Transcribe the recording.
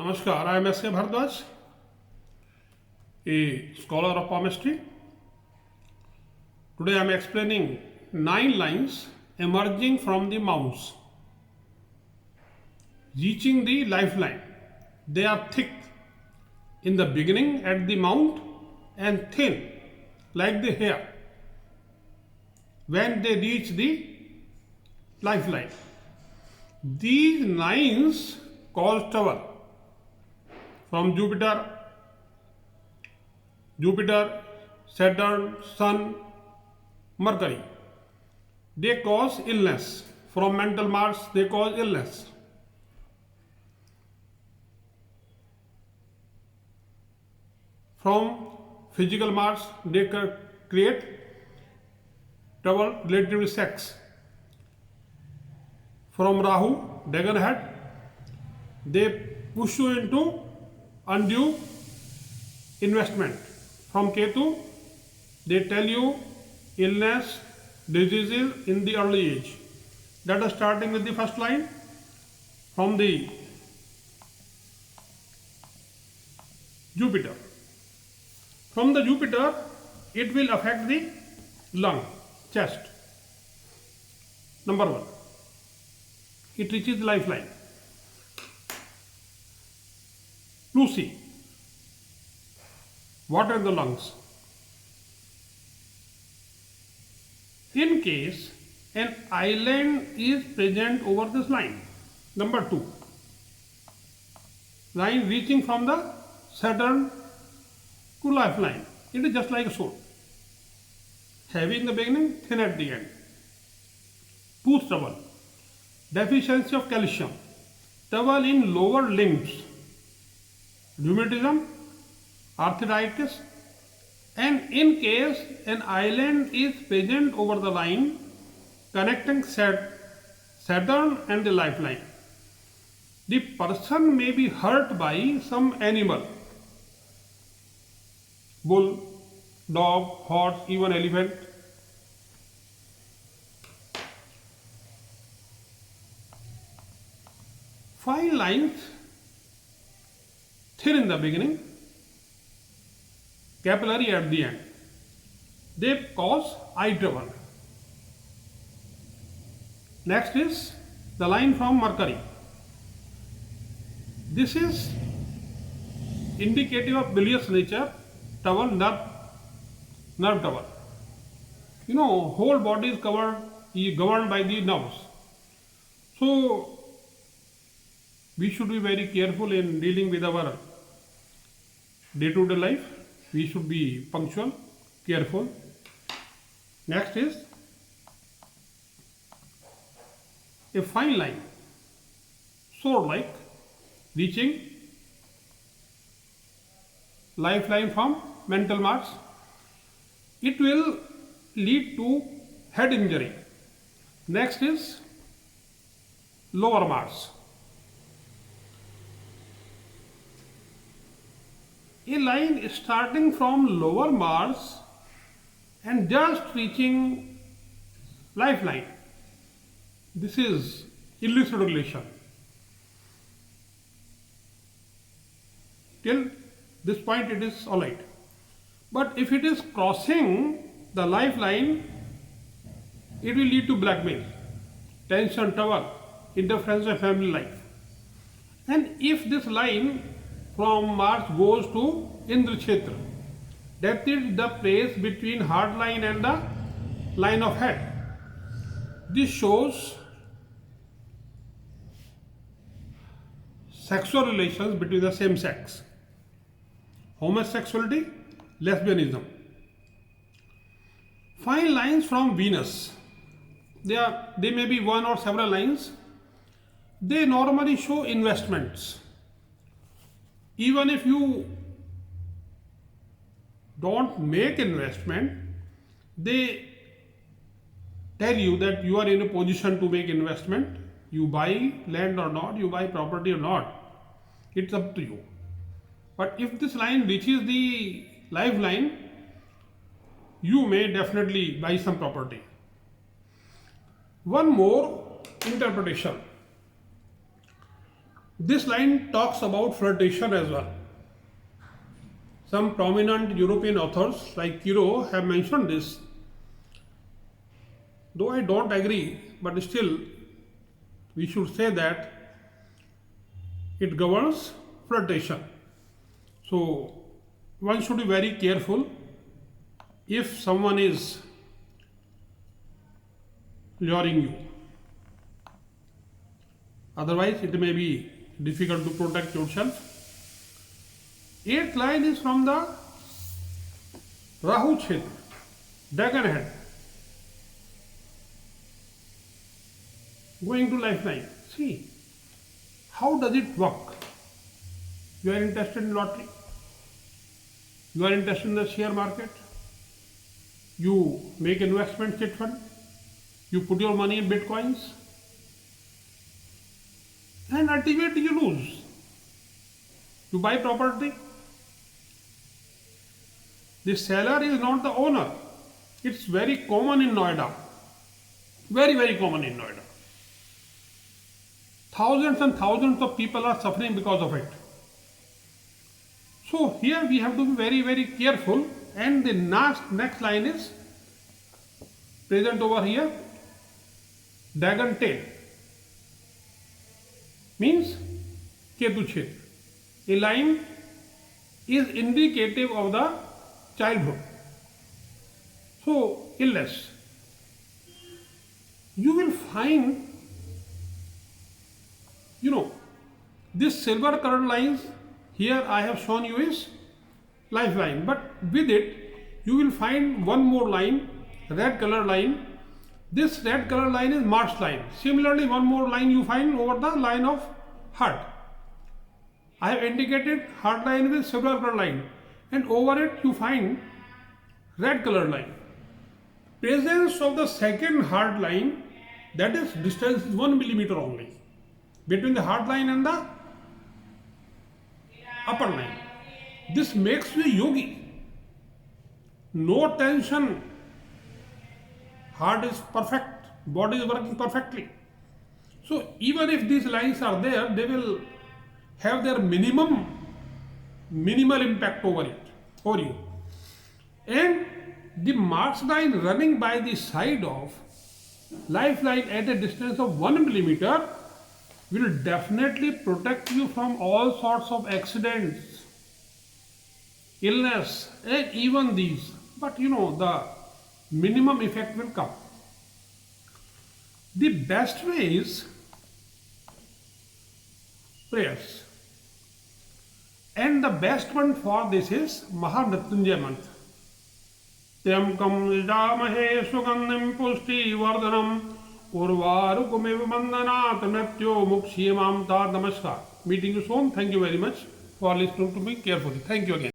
Namaskar, I am S.K. Bharadwaj, a scholar of palmistry. Today I am explaining 9 lines emerging from the mounds, reaching the lifeline. They are thick in the beginning at the mount and thin like the hair when they reach the lifeline. These lines cause trouble from Jupiter, Saturn, Sun, Mercury. They cause illness. From mental Mars, they cause illness. From physical Mars, they create trouble related with sex. From Rahu, dragon head, they push you into undue investment. From Ketu, they tell you illness, diseases in the early age. That is starting with the first line. From the Jupiter. From the Jupiter, it will affect the lung, chest. Number 1. It reaches the lifeline. Pleurisy, water in the lungs. In case an island is present over this line. Number 2. Line reaching from the Saturn to lifeline. It is just like a sword. Heavy in the beginning, thin at the end. Tooth trouble. Deficiency of calcium. Trouble in lower limbs. Rheumatism, arthritis, and in case an island is present over the line connecting Saturn and the lifeline, the person may be hurt by some animal, bull, dog, horse, even elephant. Fine lines, thin in the beginning, capillary at the end. They cause eye trouble. Next is the line from Mercury. This is indicative of bilious nature, trouble, nerve trouble. Whole body is governed by the nerves. So we should be very careful in dealing with our day-to-day life. We should be punctual, careful. Next is a fine line, sword-like, reaching lifeline from mental Mars. It will lead to head injury. Next is lower Mars. A line starting from lower Mars and just reaching lifeline. This is illicit relation. Till this point it is alright. But if it is crossing the lifeline, it will lead to blackmail, tension, trouble, interference in family life. And if this line from Mars goes to Indra Kshetra, that is the place between heart line and the line of head. This shows sexual relations between the same sex, homosexuality, lesbianism. Fine lines from Venus. They may be one or several lines. They normally show investments. Even if you don't make investment, they tell you that you are in a position to make investment. You buy land or not, you buy property or not, it's up to you. But if this line reaches the lifeline, you may definitely buy some property. One more interpretation. This line talks about flirtation as well. Some prominent European authors like Kiro have mentioned this. Though I don't agree, but still we should say that it governs flirtation. So one should be very careful if someone is luring you. Otherwise, it may be difficult to protect yourself. Eighth line is from the Rahu Chhedra, dragon head, going to lifeline. See, how does it work? You are interested in lottery, you are interested in the share market, you make investment chit fund, you put your money in bitcoins, and ultimately you lose. You buy property, the seller is not the owner. It's very common in Noida, very common in Noida. Thousands and thousands of people are suffering because of it. So here we have to be very careful, and the next line is present over here, dragon tail, means Ketu Chhedra. A line is indicative of the childhood. So illness. You will find, this silver colored lines here I have shown you is lifeline, but with it you will find one more line, red color line. This red color line is Mars line. Similarly, one more line you find over the line of heart. I have indicated heart line with silver color line, and over it you find red color line. Presence of the second heart line, that is distance is 1 millimeter only between the heart line and the upper line. This makes you yogi. No tension. Heart is perfect. Body is working perfectly. So even if these lines are there, they will have their minimal impact over you. And the Mars line running by the side of lifeline at a distance of 1 millimeter will definitely protect you from all sorts of accidents, illness, and even these. But the minimum effect will come. The best way is prayers. And the best one for this is Mahamrityunjay mantra. Tyamkam yajamahe sugandhim pushti vardhanam urvarukumiv mandanat mrityo mukshiyamam tad. Namaskar. Meeting you soon. Thank you very much for listening to me carefully. Thank you again.